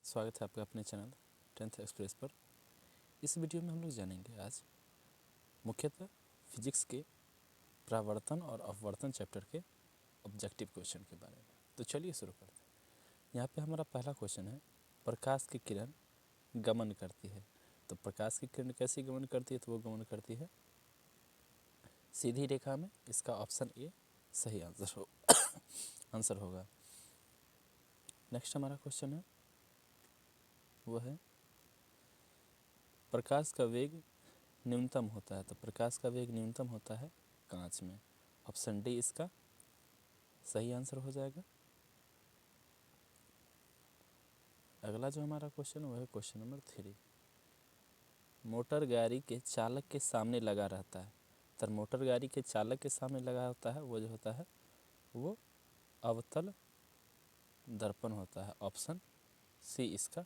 स्वागत है आपका अपने चैनल 10th एक्सप्रेस पर। इस वीडियो में हम लोग जानेंगे आज मुख्यतः फिजिक्स के परावर्तन और अपवर्तन चैप्टर के ऑब्जेक्टिव क्वेश्चन के बारे में। तो चलिए शुरू करते हैं। यहाँ पे हमारा पहला क्वेश्चन है, प्रकाश की किरण गमन करती है। तो प्रकाश की किरण कैसी गमन करती है? तो वो गमन करती है सीधी रेखा में। इसका ऑप्शन ए सही आंसर होगा। नेक्स्ट हमारा क्वेश्चन है वो है, प्रकाश का वेग न्यूनतम होता है। तो प्रकाश का वेग न्यूनतम होता है कांच में। ऑप्शन डी इसका सही आंसर हो जाएगा। अगला जो हमारा क्वेश्चन है वह है क्वेश्चन नंबर 3। मोटर गाड़ी के चालक के सामने लगा रहता है। तो मोटर गाड़ी के चालक के सामने लगा होता है वो जो होता है वो अवतल दर्पण होता है। ऑप्शन सी इसका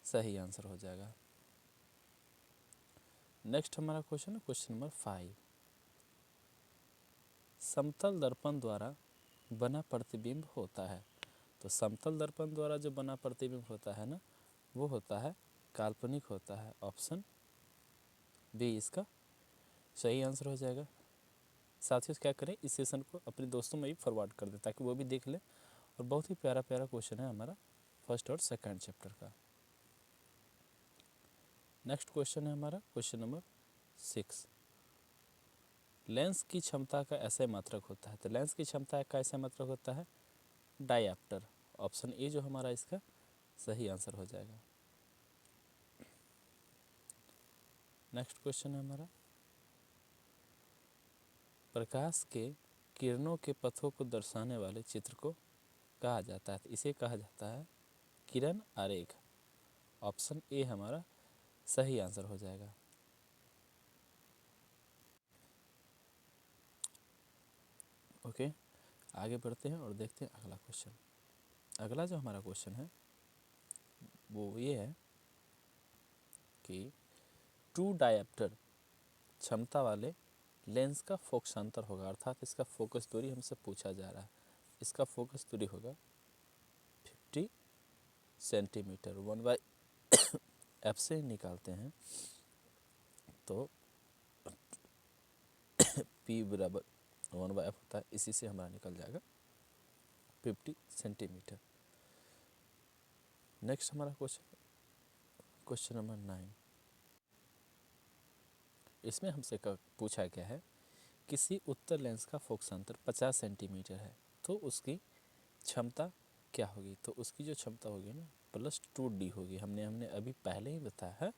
सही आंसर हो जाएगा। नेक्स्ट हमारा क्वेश्चन है क्वेश्चन नंबर 5। समतल दर्पण द्वारा बना प्रतिबिंब होता है। तो समतल दर्पण द्वारा जो बना प्रतिबिंब होता है ना, वो होता है काल्पनिक होता है। ऑप्शन बी इसका सही आंसर हो जाएगा। साथियों क्या करें, इस सेशन को अपने दोस्तों में भी फॉरवर्ड कर दें ताकि वो भी देख लें। और बहुत ही प्यारा प्यारा क्वेश्चन है हमारा फर्स्ट और सेकंड चैप्टर का। नेक्स्ट क्वेश्चन है हमारा क्वेश्चन नंबर 6। लेंस की क्षमता का ऐसे मात्रक होता है। तो लेंस की क्षमता का ऐसे मात्रक होता है डायप्टर। ऑप्शन ए जो हमारा इसका सही आंसर हो जाएगा। नेक्स्ट क्वेश्चन है हमारा, प्रकाश के किरणों के पथों को दर्शाने वाले चित्र को कहा जाता है। तो इसे कहा जाता है किरण आरेख। ऑप्शन ए हमारा सही आंसर हो जाएगा। ओके, आगे बढ़ते हैं और देखते हैं अगला क्वेश्चन। अगला जो हमारा क्वेश्चन है वो ये है कि टू डायप्टर क्षमता वाले लेंस का फोकसांतर होगा, अर्थात इसका फोकस दूरी हमसे पूछा जा रहा है। इसका फोकस दूरी होगा 50 सेंटीमीटर। 1/f से निकालते हैं तो p बराबर 1/f होता है। इसी से हमारा निकल जाएगा 50 सेंटीमीटर। नेक्स्ट हमारा क्वेश्चन नंबर 9। इसमें हमसे पूछा गया है किसी उत्तर लेंस का फोकसांतर 50 सेंटीमीटर है तो उसकी क्षमता क्या होगी। तो उसकी जो क्षमता होगी ना +2d होगी। हमने अभी पहले ही बताया है।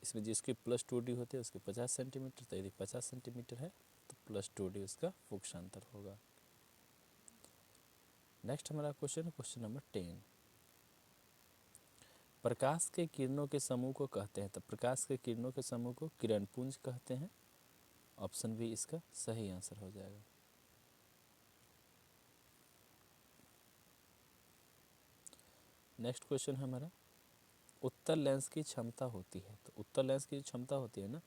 इसमें जिसकी +2d होती है उसकी 50 सेंटीमीटर। तो यदि 50 सेंटीमीटर है तो +2d उसका फोकसांतर होगा। नेक्स्ट हमारा क्वेश्चन नंबर 10। प्रकाश के किरणों के समूह को कहते हैं। तो प्रकाश के किरणों के समूह को किरण पुंज कहते हैं। ऑप्शन बी इसका सही आंसर हो जाएगा। नेक्स्ट क्वेश्चन है हमारा, उत्तल लेंस की क्षमता होती है। तो उत्तल लेंस की क्षमता होती है ना,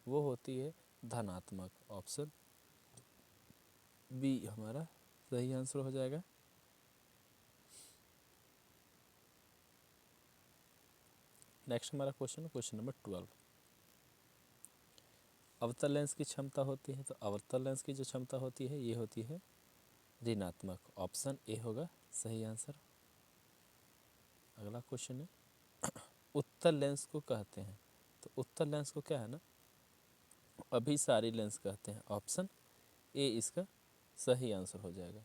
वो होती है धनात्मक। ऑप्शन बी हमारा सही आंसर हो जाएगा। नेक्स्ट हमारा क्वेश्चन नंबर 12। अवतल लेंस की क्षमता होती है। तो अवतल लेंस की जो क्षमता होती है ये होती है ऋणात्मक। ऑप्शन ए होगा सही आंसर। अगला क्वेश्चन है, उत्तल लेंस को कहते हैं। तो उत्तल लेंस को क्या है ना, अभिसारी लेंस कहते हैं। ऑप्शन ए इसका सही आंसर हो जाएगा।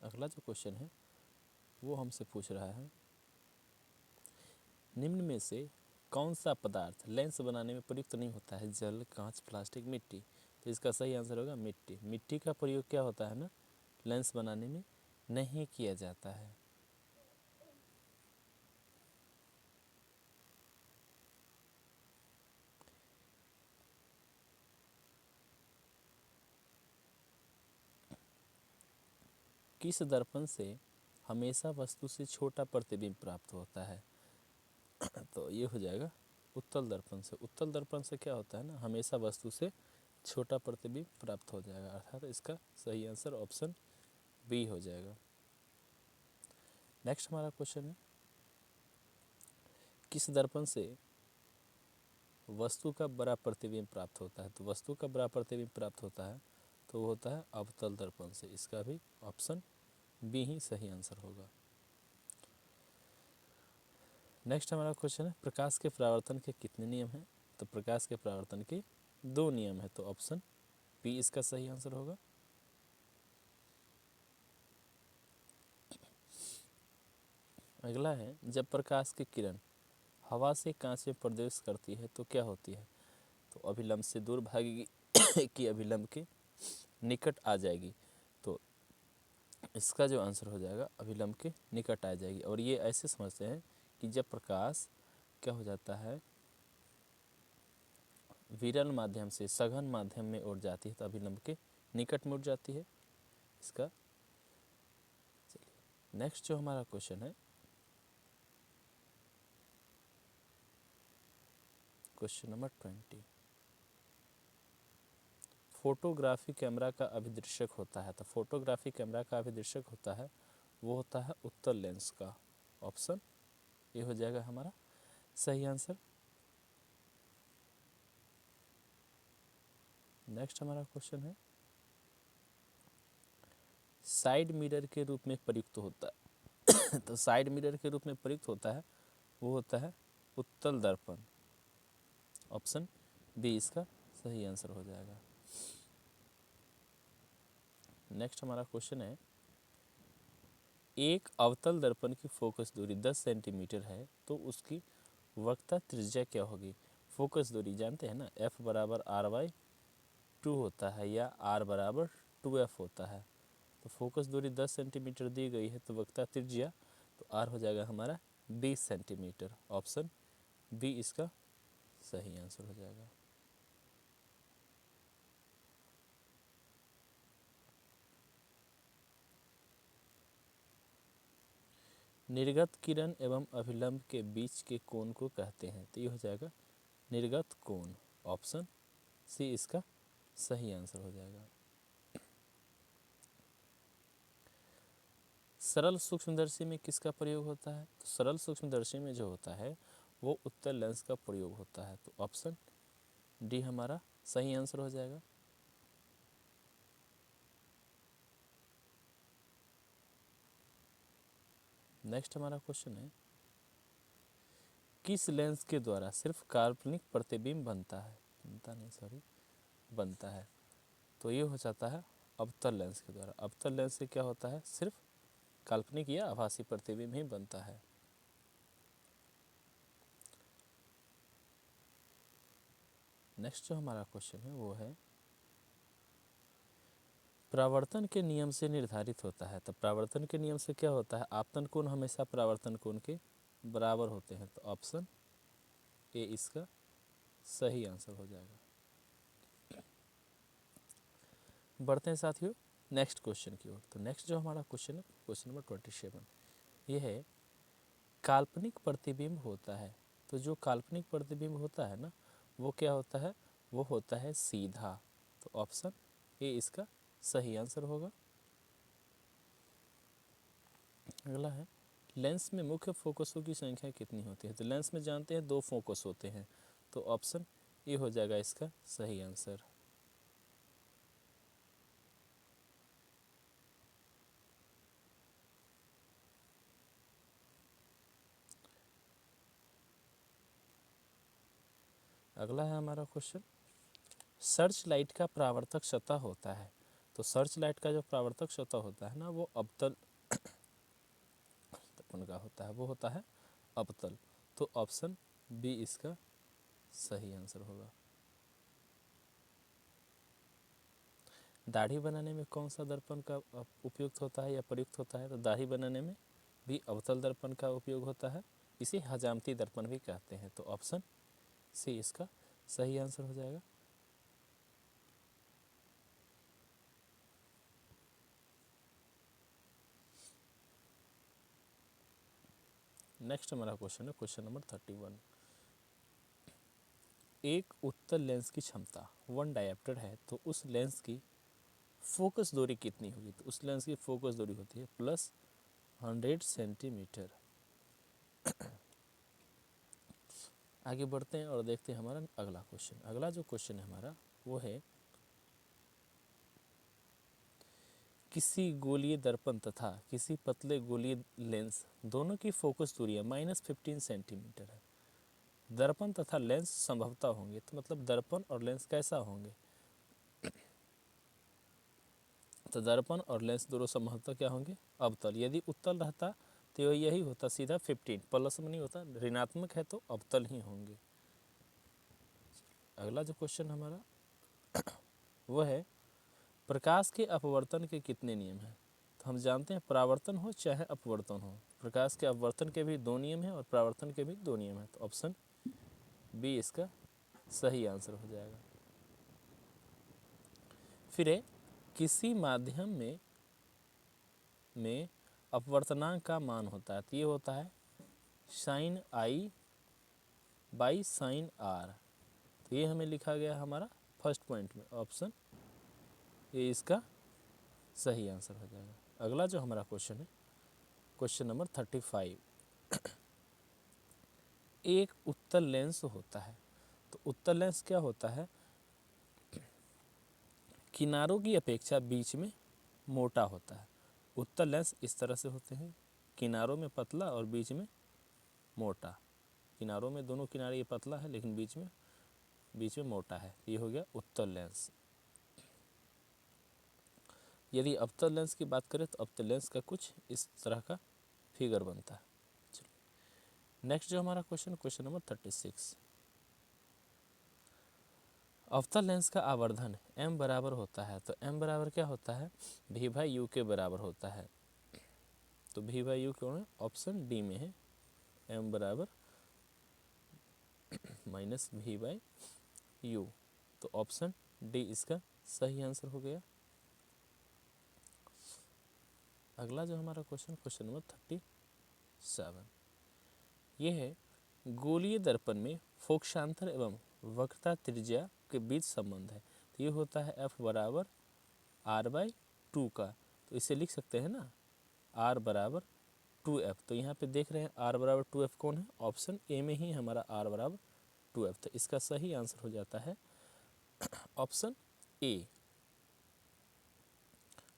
अगला जो क्वेश्चन है वो हमसे पूछ रहा है, निम्न में से कौन सा पदार्थ लेंस बनाने में प्रयुक्त नहीं होता है? जल, कांच, प्लास्टिक, मिट्टी। तो इसका सही आंसर होगा मिट्टी। मिट्टी का प्रयोग क्या होता है ना, लेंस बनाने में नहीं किया जाता है। किस दर्पण से हमेशा वस्तु से छोटा प्रतिबिंब प्राप्त होता है? तो ये हो जाएगा उत्तल दर्पण से। उत्तल दर्पण से क्या होता है ना, हमेशा वस्तु से छोटा प्रतिबिंब प्राप्त हो जाएगा, अर्थात इसका सही आंसर ऑप्शन बी हो जाएगा। नेक्स्ट हमारा क्वेश्चन है, किस दर्पण से वस्तु का बड़ा प्रतिबिंब प्राप्त होता है? तो वस्तु का बड़ा प्रतिबिंब प्राप्त होता है तो वो होता है अवतल दर्पण से। इसका भी ऑप्शन बी ही सही आंसर होगा। नेक्स्ट हमारा क्वेश्चन है, प्रकाश के परावर्तन के कितने नियम हैं? तो प्रकाश के परावर्तन के 2 नियम है, तो ऑप्शन बी इसका सही आंसर होगा। अगला है, जब प्रकाश की किरण हवा से कांच में प्रवेश करती है तो क्या होती है? तो अभिलंब से दूर भागेगी कि अभिलंब के निकट आ जाएगी? तो इसका जो आंसर हो जाएगा अभिलंब के निकट आ जाएगी। और ये ऐसे समझते हैं कि जब प्रकाश क्या हो जाता है, विरल माध्यम से सघन माध्यम में उड़ जाती है तो अभिलंब के निकट में उड़ जाती है। इसका चलिए नेक्स्ट जो हमारा क्वेश्चन है, क्वेश्चन नंबर 20, फोटोग्राफी कैमरा का अभिदृश्यक होता है। तो फोटोग्राफी कैमरा का अभिदृश्यक होता है वो होता है उत्तल लेंस का। ऑप्शन ये हो जाएगा हमारा सही आंसर। नेक्स्ट हमारा क्वेश्चन है, साइड मिरर के रूप में प्रयुक्त होता है तो साइड मिरर के रूप में प्रयुक्त होता है वो होता है उत्तल दर्पण। ऑप्शन बी इसका सही आंसर हो जाएगा। नेक्स्ट हमारा क्वेश्चन है, एक अवतल दर्पण की फोकस दूरी 10 सेंटीमीटर है तो उसकी वक्रता त्रिज्या क्या होगी? फोकस दूरी जानते हैं ना, F बराबर R/2 होता है या R बराबर 2F होता है। तो फोकस दूरी 10 सेंटीमीटर दी गई है तो वक्रता त्रिज्या तो R हो जाएगा हमारा 20 सेंटीमीटर। ऑप्शन बी इसका सही आंसर हो जाएगा। निर्गत किरण एवं अभिलंब के बीच के कोण को कहते हैं? तो ये हो जाएगा निर्गत कोण। ऑप्शन सी इसका सही आंसर हो जाएगा। सरल सूक्ष्मदर्शी में किसका प्रयोग होता है? तो सरल सूक्ष्मदर्शी में जो होता है वो उत्तल लेंस का प्रयोग होता है। तो ऑप्शन डी हमारा सही आंसर हो जाएगा। नेक्स्ट हमारा क्वेश्चन है, किस लेंस के द्वारा सिर्फ काल्पनिक प्रतिबिंब बनता है? तो ये हो जाता है अवतल लेंस के द्वारा। अवतल लेंस से क्या होता है, सिर्फ काल्पनिक या आभासी प्रतिबिंब ही बनता है। नेक्स्ट जो हमारा क्वेश्चन है वो है, परावर्तन के नियम से निर्धारित होता है। तो परावर्तन के नियम से क्या होता है, आपतन कोण हमेशा परावर्तन कोण के बराबर होते हैं। तो ऑप्शन ए इसका सही आंसर हो जाएगा। बढ़ते हैं साथियों नेक्स्ट क्वेश्चन की ओर। तो नेक्स्ट जो हमारा क्वेश्चन है क्वेश्चन नंबर 27, ये है, काल्पनिक प्रतिबिंब होता है। तो जो काल्पनिक प्रतिबिंब होता है ना वो क्या होता है, वो होता है सीधा। तो ऑप्शन ए इसका सही आंसर होगा। अगला है, लेंस में मुख्य फोकसों की संख्या कितनी होती है? तो लेंस में जानते हैं 2 फोकस होते हैं। तो ऑप्शन ए हो जाएगा इसका सही आंसर। अगला है हमारा क्वेश्चन, सर्च लाइट का परावर्तक सतह होता है। तो सर्च लाइट का जो परावर्तक सतह होता है ना वो अवतल दर्पण का होता है, वो होता है अवतल। तो ऑप्शन बी इसका सही आंसर होगा। दाढ़ी बनाने में कौन सा दर्पण का उपयुक्त होता है या प्रयुक्त होता है? तो दाढ़ी बनाने में भी अवतल दर्पण का उपयोग होता है, इसे हजामती दर्पण भी कहते हैं। तो ऑप्शन सी इसका सही आंसर हो जाएगा। नेक्स्ट हमारा क्वेश्चन है क्वेश्चन नंबर 31, एक उत्तल लेंस की क्षमता 1 डायोप्टर है तो उस लेंस की फोकस दूरी कितनी होगी? तो उस लेंस की फोकस दूरी होती है +100 सेंटीमीटर। आगे बढ़ते हैं और देखते हैं हमारा अगला क्वेश्चन। अगला जो क्वेश्चन है हमारा वो है किसी गोलीय दर्पण तथा किसी पतले गोलीय लेंस दोनों की फोकस दूरियां -15 सेंटीमीटर है। दर्पण तथा लेंस संभवतः होंगे, तो मतलब दर्पण और लेंस कैसा होंगे? तो दर्पण और लेंस दोनों संभवतः क्या होंगे? अवतल। यदि उत्तल रहता तो यही होता सीधा 15, प्लस में नहीं होता, ऋणात्मक है तो अवतल ही होंगे। अगला जो क्वेश्चन हमारा वो है प्रकाश के अपवर्तन के कितने नियम हैं? तो हम जानते हैं परावर्तन हो चाहे अपवर्तन हो, प्रकाश के अपवर्तन के भी 2 नियम हैं और परावर्तन के भी 2 नियम हैं। तो ऑप्शन बी इसका सही आंसर हो जाएगा। फिर है किसी माध्यम में अपवर्तनांक का मान होता है, तो ये होता है sin i by sin r। तो ये हमें लिखा गया हमारा फर्स्ट पॉइंट में, ऑप्शन ये इसका सही आंसर हो जाएगा। अगला जो हमारा क्वेश्चन है क्वेश्चन नंबर 35। एक उत्तल लेंस होता है, तो उत्तल लेंस क्या होता है? किनारों की अपेक्षा बीच में मोटा होता है। उत्तल लेंस इस तरह से होते हैं, किनारों में पतला और बीच में मोटा। किनारों में दोनों किनारे ये पतला है लेकिन बीच में मोटा है, ये हो गया उत्तल लेंस। यदि अवतल लेंस की बात करें तो अवतल लेंस का कुछ इस तरह का फिगर बनता है। चलिए नेक्स्ट जो हमारा क्वेश्चन नंबर 36। अवतल लेंस का आवर्धन m बराबर होता है, तो m बराबर क्या होता है? v/u के बराबर होता है। तो v/u कौन है? ऑप्शन डी में है, m बराबर -v/u। तो ऑप्शन डी इसका सही आंसर हो गया। अगला जो हमारा क्वेश्चन नंबर 37 ये है गोलीय दर्पण में फोकसांतर एवं वक्रता त्रिज्या के बीच संबंध है। तो ये होता है f बराबर r/2 का। तो इसे लिख सकते हैं ना r बराबर 2f। तो यहाँ पे देख रहे हैं r बराबर 2f कौन है? ऑप्शन ए में ही हमारा r बराबर 2f। तो इसका सही आंसर हो जाता है ऑप्शन ए।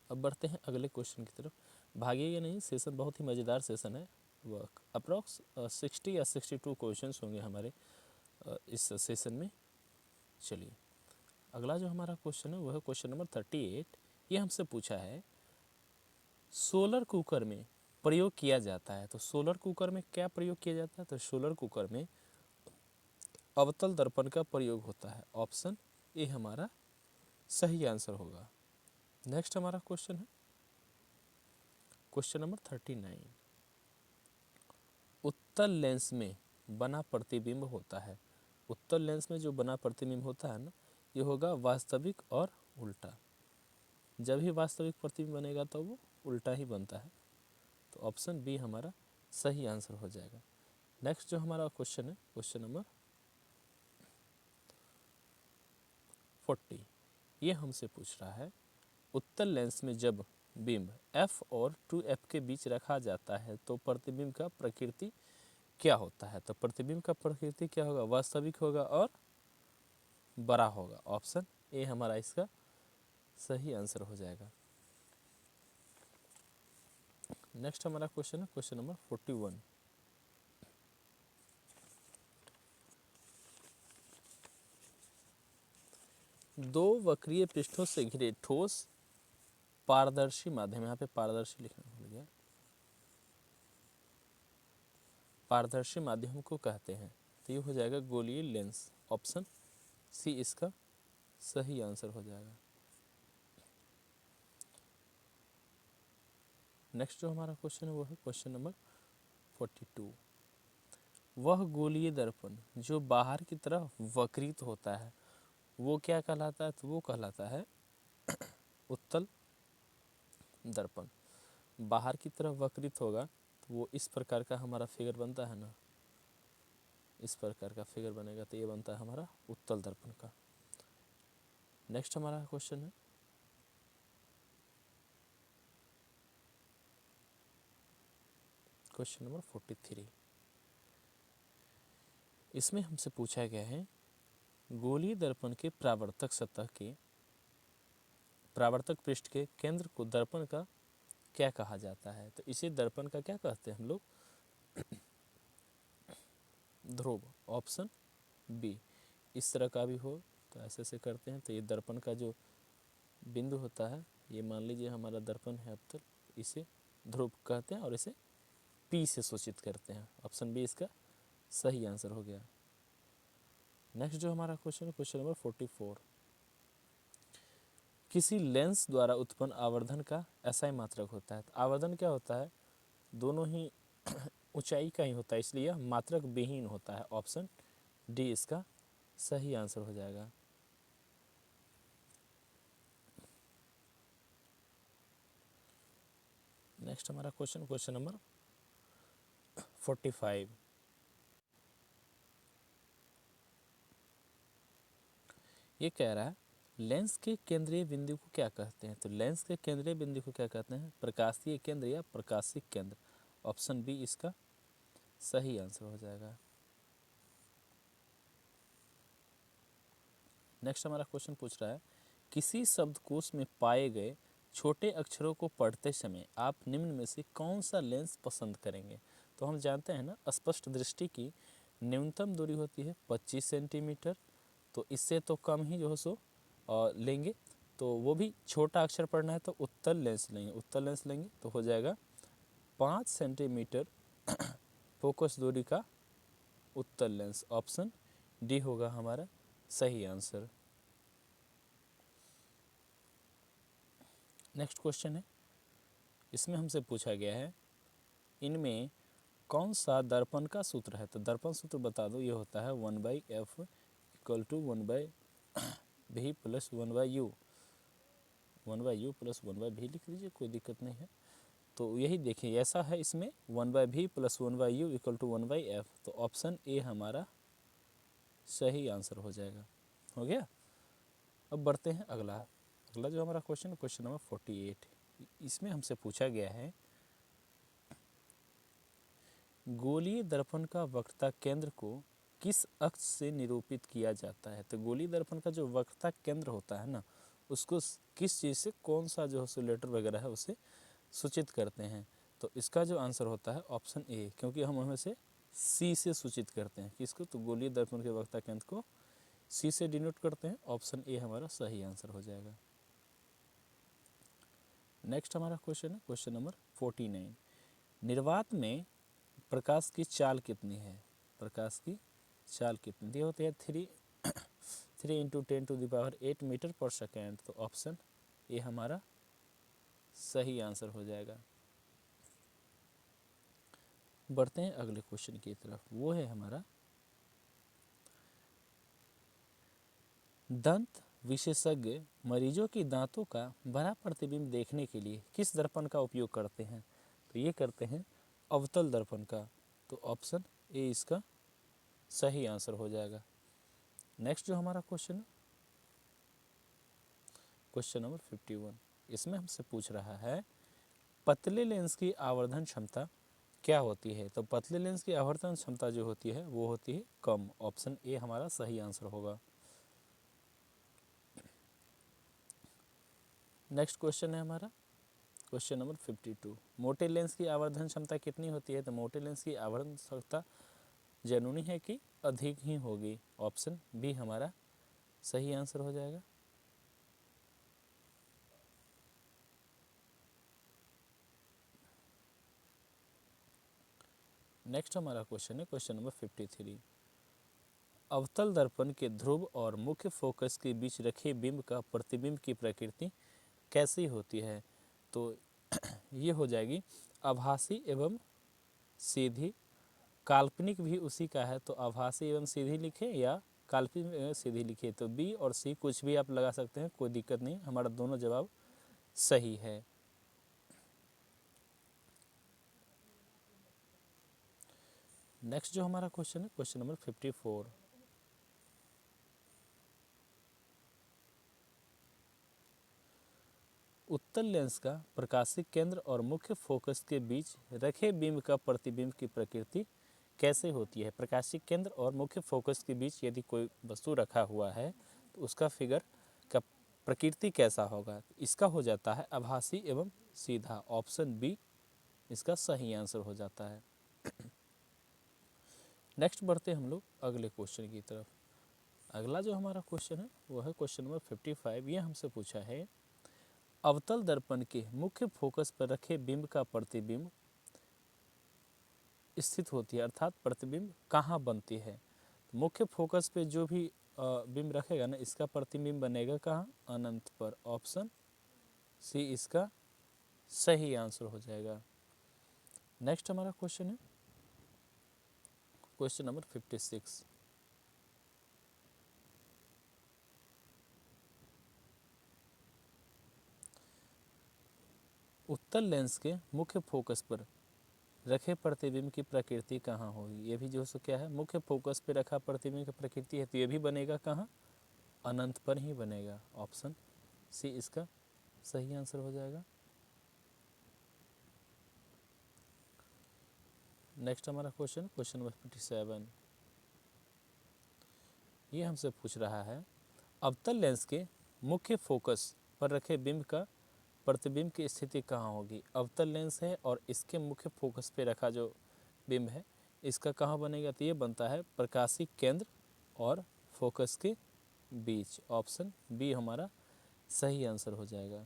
अब बढ़ते हैं अगले क्वेश्चन की तरफ। भागिएगा नहीं, सेशन बहुत ही मज़ेदार सेशन है। वह अप्रॉक्स 60 या 62 क्वेश्चंस होंगे हमारे इस सेशन में। चलिए अगला जो हमारा क्वेश्चन है वह है क्वेश्चन नंबर 38। ये हमसे पूछा है सोलर कुकर में प्रयोग किया जाता है। तो सोलर कुकर में क्या प्रयोग किया जाता है? तो सोलर कुकर में अवतल दर्पण का प्रयोग होता है। ऑप्शन ए हमारा सही आंसर होगा। नेक्स्ट हमारा क्वेश्चन है क्वेश्चन नंबर 39। उत्तल लेंस में बना प्रतिबिंब होता है। उत्तल लेंस में जो बना प्रतिबिंब होता है ना, ये होगा वास्तविक और उल्टा। जब ही वास्तविक प्रतिबिंब बनेगा तो वो उल्टा ही बनता है। तो ऑप्शन बी हमारा सही आंसर हो जाएगा। नेक्स्ट जो हमारा क्वेश्चन है क्वेश्चन नंबर 40। ये हमसे पूछ रहा है उत्तल लेंस में जब बिंब f और 2f के बीच रखा जाता है तो प्रतिबिंब का प्रकृति क्या होता है? तो प्रतिबिंब का प्रकृति क्या होगा? वास्तविक होगा और बड़ा होगा। ऑप्शन ए हमारा इसका सही आंसर हो जाएगा। नेक्स्ट हमारा क्वेश्चन है क्वेश्चन नंबर 41। दो वक्रीय पृष्ठों से घिरे ठोस पारदर्शी माध्यम, यहाँ पे पारदर्शी लिखना भूल गया, पारदर्शी माध्यम को कहते हैं। तो ये हो जाएगा गोलीय लेंस। ऑप्शन सी इसका सही आंसर हो जाएगा। नेक्स्ट जो हमारा क्वेश्चन है वो है क्वेश्चन नंबर 42। वह गोलीय दर्पण जो बाहर की तरफ वक्रित होता है वो क्या कहलाता है? तो वो कहलाता है उत्तल दर्पण। बाहर की तरफ वक्रित होगा तो वो इस प्रकार का हमारा फिगर बनता है ना, इस प्रकार का फिगर बनेगा, तो ये बनता है हमारा उत्तल दर्पण का। नेक्स्ट हमारा क्वेश्चन है क्वेश्चन नंबर 43। इसमें हमसे पूछा गया है गोलीय दर्पण के परावर्तक सतह के परावर्तक पृष्ठ के केंद्र को दर्पण का क्या कहा जाता है। तो इसे दर्पण का क्या कहते हैं हम लोग, ध्रुव। Option B. इस तरह का भी हो तो ऐसे से करते हैं, तो ये दर्पण का जो बिंदु होता है, ये मान लीजिए हमारा दर्पण है अवतल, इसे ध्रुव कहते हैं और इसे पी से सूचित करते हैं। ऑप्शन बी इसका सही आंसर हो गया। नेक्स्ट जो हमारा क्वेश्चन है क्वेश्चन नंबर 44। किसी लेंस द्वारा उत्पन्न आवर्धन का एसआई मात्रक होता है। तो आवर्धन क्या होता है, दोनों ही ऊंचाई का ही होता है, इसलिए यह मात्रक विहीन होता है। ऑप्शन डी इसका सही आंसर हो जाएगा। नेक्स्ट हमारा क्वेश्चन क्वेश्चन नंबर 45। ये कह रहा है लेंस के केंद्रीय बिंदु को क्या कहते हैं। तो लेंस के केंद्रीय बिंदु को क्या कहते हैं, प्रकाशीय केंद्र या प्रकाशिक केंद्र। ऑप्शन बी इसका सही आंसर हो जाएगा। नेक्स्ट हमारा क्वेश्चन पूछ रहा है किसी शब्दकोश में पाए गए छोटे अक्षरों को पढ़ते समय आप निम्न में से कौन सा लेंस पसंद करेंगे। तो हम जानते हैं ना, स्पष्ट दृष्टि की न्यूनतम दूरी होती है 25 सेंटीमीटर, तो इससे तो कम ही जो है सो लेंगे। तो वो भी छोटा अक्षर पढ़ना है तो उत्तल लेंस लेंगे, उत्तल लेंस लेंगे तो हो जाएगा 5 सेंटीमीटर फोकस दूरी का उत्तल लेंस। ऑप्शन डी होगा हमारा सही आंसर। नेक्स्ट क्वेश्चन है, इसमें हमसे पूछा गया है इनमें कौन सा दर्पण का सूत्र है। तो दर्पण सूत्र बता दो, ये होता है 1/f equal to 1/v plus 1/u। 1/u plus 1/v लिख लीजिए, कोई दिक्कत नहीं है। तो यही देखिए ऐसा है, इसमें 1/v plus 1/u equal to 1/f। तो ऑप्शन ए हमारा सही आंसर हो जाएगा। हो गया। अब बढ़ते हैं अगला जो हमारा क्वेश्चन क्वेश्चन नंबर 48। इसमें हमसे पूछा गया है गोलीय दर्पण का वक्रता केंद्र को किस अक्ष से निरूपित किया जाता है। तो गोलीय दर्पण का जो वक्रता केंद्र होता है ना, उसको किस चीज़ से, कौन सा जो लेटर वगैरह है उसे सूचित करते हैं। तो इसका जो आंसर होता है ऑप्शन ए, क्योंकि हम हमें से सी से सूचित करते हैं किसको, तो गोलीय दर्पण के वक्रता केंद्र को सी से डिनोट करते हैं। ऑप्शन ए हमारा सही आंसर हो जाएगा। नेक्स्ट हमारा क्वेश्चन है क्वेश्चन नंबर 49। निर्वात में प्रकाश की चाल कितनी है। प्रकाश की चाल कितनी दी होती है, 3 × 10⁸ मीटर पर सेकेंड। तो ऑप्शन ए हमारा सही आंसर हो जाएगा। बढ़ते हैं अगले क्वेश्चन की तरफ, वो है हमारा दंत विशेषज्ञ मरीजों की दांतों का बड़ा प्रतिबिंब देखने के लिए किस दर्पण का उपयोग करते हैं। तो ये करते हैं अवतल दर्पण का। तो ऑप्शन ए इसका सही आंसर हो जाएगा। नेक्स्ट जो हमारा क्वेश्चन है क्वेश्चन नंबर 51। इसमें हमसे पूछ रहा है पतले लेंस की आवर्धन क्षमता क्या होती है। तो पतले लेंस की आवर्धन क्षमता जो होती है वो होती है कम। ऑप्शन ए हमारा सही आंसर होगा। नेक्स्ट क्वेश्चन है हमारा क्वेश्चन नंबर 52। मोटे लेंस की आवर्धन क्षमता कितनी होती है। तो मोटे लेंस की आवर्धन क्षमता जनूनी है कि अधिक ही होगी। ऑप्शन बी हमारा सही आंसर हो जाएगा। नेक्स्ट हमारा क्वेश्चन है क्वेश्चन नंबर 53। अवतल दर्पण के ध्रुव और मुख्य फोकस के बीच रखे बिंब का प्रतिबिंब की प्रकृति कैसी होती है। तो ये हो जाएगी आभासी एवं सीधी। काल्पनिक भी उसी का है, तो आभासी एवं सीधी लिखे या काल्पनिक एवं सीधी लिखे। तो बी और सी कुछ भी आप लगा सकते हैं, कोई दिक्कत नहीं, हमारा दोनों जवाब सही है। नेक्स्ट जो हमारा क्वेश्चन है क्वेश्चन नंबर 54। उत्तल लेंस का प्रकाशिक केंद्र और मुख्य फोकस के बीच रखे बिंब का प्रतिबिंब की प्रकृति कैसे होती है। प्रकाशिक केंद्र और मुख्य फोकस के बीच यदि कोई वस्तु रखा हुआ है तो उसका फिगर का प्रकृति कैसा होगा। इसका हो जाता है आभासी एवं सीधा। ऑप्शन बी इसका सही आंसर हो जाता है। नेक्स्ट बढ़ते हम लोग अगले क्वेश्चन की तरफ। अगला जो हमारा क्वेश्चन है वह है क्वेश्चन नंबर 55। ये हमसे पूछा है अवतल दर्पण के मुख्य फोकस पर रखे बिंब का प्रतिबिंब स्थित होती है, अर्थात प्रतिबिंब कहाँ बनती है। तो मुख्य फोकस पे जो भी बिंब रखेगा ना इसका प्रतिबिंब बनेगा कहाँ, अनंत पर। ऑप्शन सी इसका सही आंसर हो जाएगा। नेक्स्ट हमारा क्वेश्चन है क्वेश्चन नंबर 56। उत्तल लेंस के मुख्य फोकस पर रखे प्रतिबिंब की प्रकृति कहाँ होगी। ये भी जो सो क्या है, मुख्य फोकस पे रखा प्रतिबिंब की प्रकृति है तो ये भी बनेगा कहाँ, अनंत पर ही बनेगा। ऑप्शन सी इसका सही आंसर हो जाएगा। नेक्स्ट हमारा क्वेश्चन क्वेश्चन नंबर 57। ये हमसे पूछ रहा है अवतल लेंस के मुख्य फोकस पर रखे बिंब का प्रतिबिंब की स्थिति कहाँ होगी। अवतल लेंस है और इसके मुख्य फोकस पे रखा जो बिंब है इसका कहाँ बनेगा, तो ये बनता है प्रकाशिक केंद्र और फोकस के बीच। ऑप्शन बी हमारा सही आंसर हो जाएगा।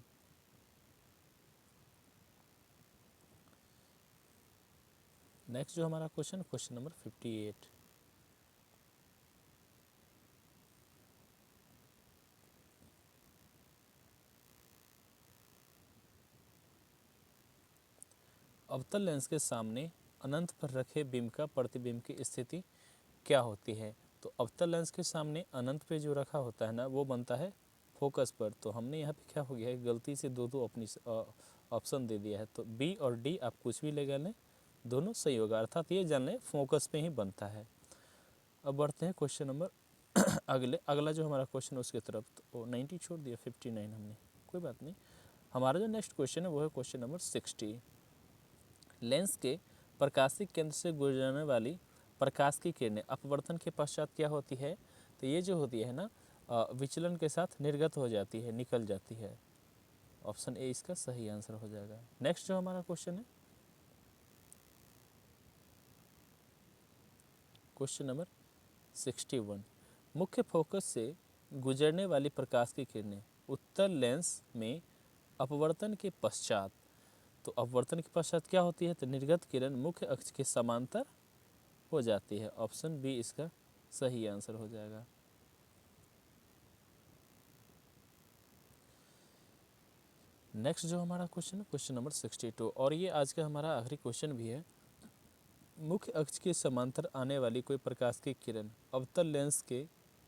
नेक्स्ट जो हमारा क्वेश्चन क्वेश्चन नंबर 58। अवतल लेंस के सामने अनंत पर रखे बिंब का प्रतिबिंब की स्थिति क्या होती है। तो अवतल लेंस के सामने अनंत पे जो रखा होता है ना वो बनता है फोकस पर। तो हमने यहाँ पे क्या हो गया है, गलती से दो अपनी ऑप्शन दे दिया है। तो बी और डी आप कुछ भी लगा लें दोनों सही होगा, अर्थात ये जान लें फोकस पे ही बनता है। अब बढ़ते हैं क्वेश्चन नंबर अगला जो हमारा क्वेश्चन है उसकी तरफ। तो 90 छोड़ दिया, 59 हमने, कोई बात नहीं। हमारा जो नेक्स्ट क्वेश्चन है वो है क्वेश्चन नंबर 60। लेंस के प्रकाशिक केंद्र से गुजरने वाली प्रकाश की किरणें अपवर्तन के पश्चात क्या होती है। तो ये जो होती है ना विचलन के साथ निर्गत हो जाती है, निकल जाती है। ऑप्शन ए इसका सही आंसर हो जाएगा। नेक्स्ट जो हमारा क्वेश्चन है क्वेश्चन नंबर 61। मुख्य फोकस से गुजरने वाली प्रकाश की किरणें उत्तल लेंस में अपवर्तन के पश्चात, तो अपवर्तन के पश्चात क्या होती है, तो निर्गत किरण मुख्य अक्ष के समांतर हो जाती है। ऑप्शन बी इसका सही आंसर हो जाएगा। नेक्स्ट जो हमारा क्वेश्चन है क्वेश्चन नंबर 62 और ये आज का हमारा आखिरी क्वेश्चन भी है। मुख्य अक्ष के समांतर आने वाली कोई प्रकाश की किरण अवतल लेंस के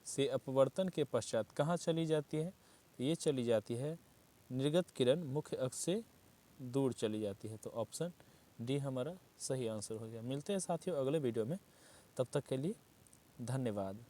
से अपवर्तन के पश्चात कहाँ चली जाती है। तो ये चली जाती है निर्गत किरण मुख्य अक्ष से दूर चली जाती है। तो ऑप्शन डी हमारा सही आंसर हो गया। मिलते हैं साथियों अगले वीडियो में, तब तक के लिए धन्यवाद।